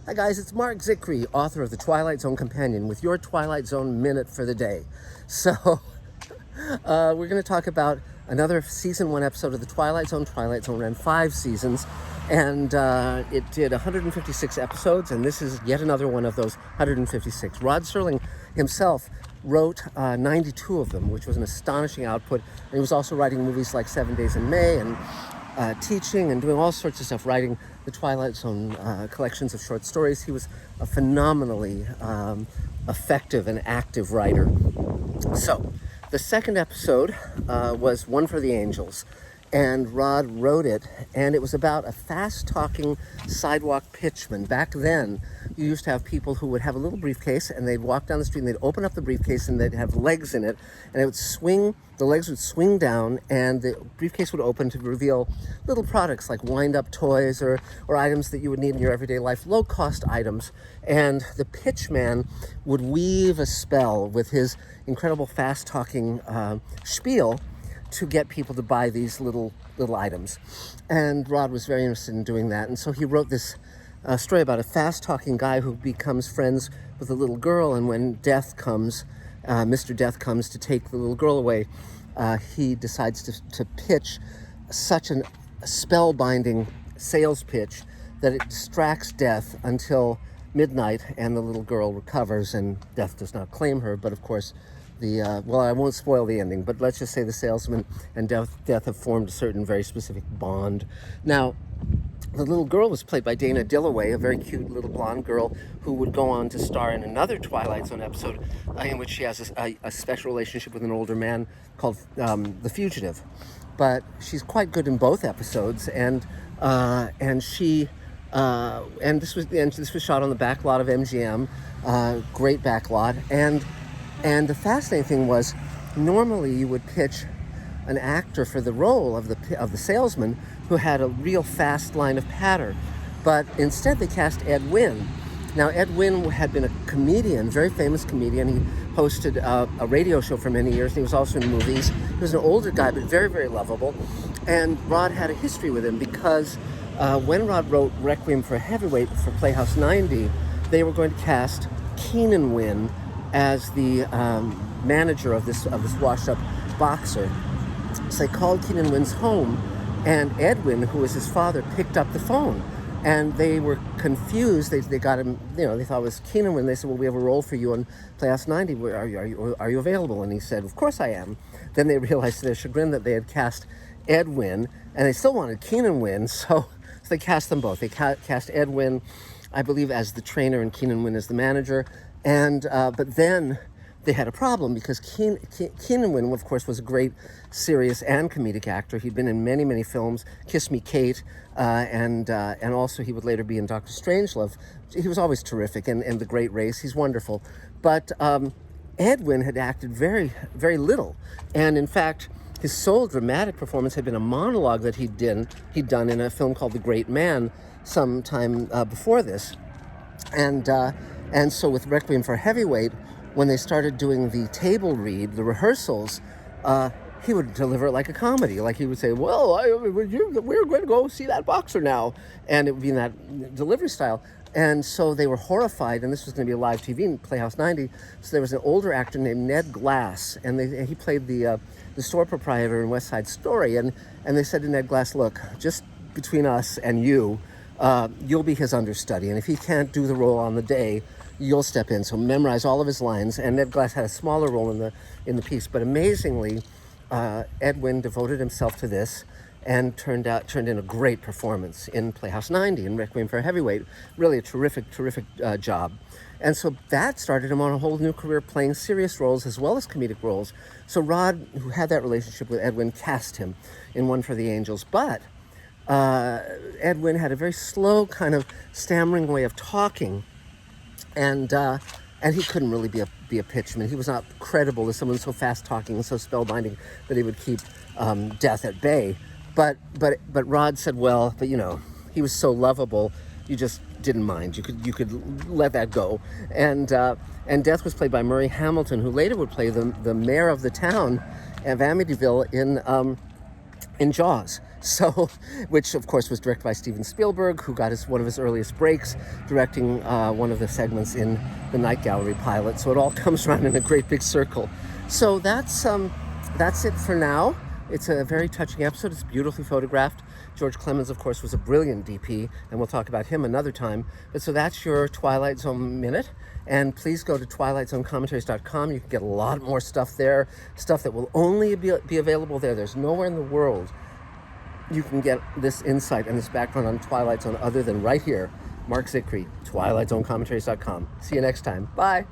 Hi guys, it's Mark Zickrey, author of The Twilight Zone Companion, with your Twilight Zone minute for the day. So, we're going to talk about another season 1 episode of The Twilight Zone. Twilight Zone ran 5 seasons, and it did 156 episodes, and this is yet another one of those 156. Rod Serling himself wrote 92 of them, which was an astonishing output. And he was also writing movies like 7 Days in May and teaching and doing all sorts of stuff, writing the Twilight Zone collections of short stories. He was a phenomenally effective and active writer. So, the second episode was One for the Angels, and Rod wrote it, and it was about a fast-talking sidewalk pitchman. Back then, you used to have people who would have a little briefcase, and they'd walk down the street, and they'd open up the briefcase, and they'd have legs in it, and it would swing, the legs would swing down, and the briefcase would open to reveal little products like wind-up toys or items that you would need in your everyday life, low-cost items. And the pitchman would weave a spell with his incredible fast-talking spiel to get people to buy these little items. And Rod was very interested in doing that, and so he wrote this story about a fast-talking guy who becomes friends with a little girl, and when Death comes, Mr. Death comes to take the little girl away, he decides to pitch such a spellbinding sales pitch that it distracts Death until midnight, and the little girl recovers, and Death does not claim her. But of course, well, I won't spoil the ending, but let's just say the salesman and Death have formed a certain very specific bond. Now, the little girl was played by Dana Dillaway, a very cute little blonde girl who would go on to star in another Twilight Zone episode in which she has a special relationship with an older man called The Fugitive. But she's quite good in both episodes, and this was shot on the back lot of MGM, great back lot. And the fascinating thing was, normally you would pitch an actor for the role of the salesman who had a real fast line of patter, but instead they cast Ed Wynn. Now, Ed Wynn had been a comedian, very famous comedian. He hosted a radio show for many years, and he was also in movies. He was an older guy, but very, very lovable. And Rod had a history with him because when Rod wrote Requiem for a Heavyweight for Playhouse 90, they were going to cast Keenan Wynn as the manager of this washed-up boxer. So they called Keenan Wynn's home, and Edwin, who was his father, picked up the phone. And they were confused. They got him, they thought it was Keenan Wynn. They said, well, we have a role for you on Playhouse 90. Are you available? And he said, of course I am. Then they realized to their chagrin that they had cast Ed Wynn, and they still wanted Keenan Wynn, so they cast them both. They cast Ed Wynn, I believe, as the trainer, and Keenan Wynn as the manager. And but then they had a problem because Keenan Wynn, of course, was a great serious and comedic actor. He'd been in many, many films, Kiss Me Kate, and also he would later be in Dr. Strangelove. He was always terrific, and The Great Race. He's wonderful. But Edwin had acted very, very little, and in fact, his sole dramatic performance had been a monologue that he'd done in a film called The Great Man some time before this, and so with Requiem for a Heavyweight, when they started doing the table read, the rehearsals, he would deliver it like a comedy. Like he would say, well, we're going to go see that boxer now. And it would be in that delivery style. And so they were horrified, and this was going to be a live TV in Playhouse 90. So there was an older actor named Ned Glass, and he played the store proprietor in West Side Story. And they said to Ned Glass, look, just between us and you, you'll be his understudy. And if he can't do the role on the day, you'll step in. So memorize all of his lines. And Ned Glass had a smaller role in the piece, but amazingly, Edwin devoted himself to this and turned in a great performance in Playhouse 90 in Requiem for a Heavyweight. Really a terrific job. And so that started him on a whole new career, playing serious roles as well as comedic roles. So Rod, who had that relationship with Edwin, cast him in One for the Angels. But Edwin had a very slow, kind of stammering way of talking, and he couldn't really be a pitchman. He was not credible as someone so fast-talking and so spellbinding that he would keep Death at bay. But Rod said, well, but he was so lovable, you just didn't mind. You could let that go. And Death was played by Murray Hamilton, who later would play the mayor of the town of Amityville in Jaws. So, which of course was directed by Steven Spielberg, who got one of his earliest breaks directing one of the segments in the Night Gallery pilot. So it all comes around in a great big circle. So that's it for now. It's a very touching episode. It's beautifully photographed. George Clemens, of course, was a brilliant DP, and we'll talk about him another time. But so that's your Twilight Zone Minute. And please go to twilightzonecommentary.com. You can get a lot more stuff there, stuff that will only be available there. There's nowhere in the world you can get this insight and this background on Twilight Zone other than right here. Mark Zickrey, twilightzonecommentary.com. See you next time. Bye.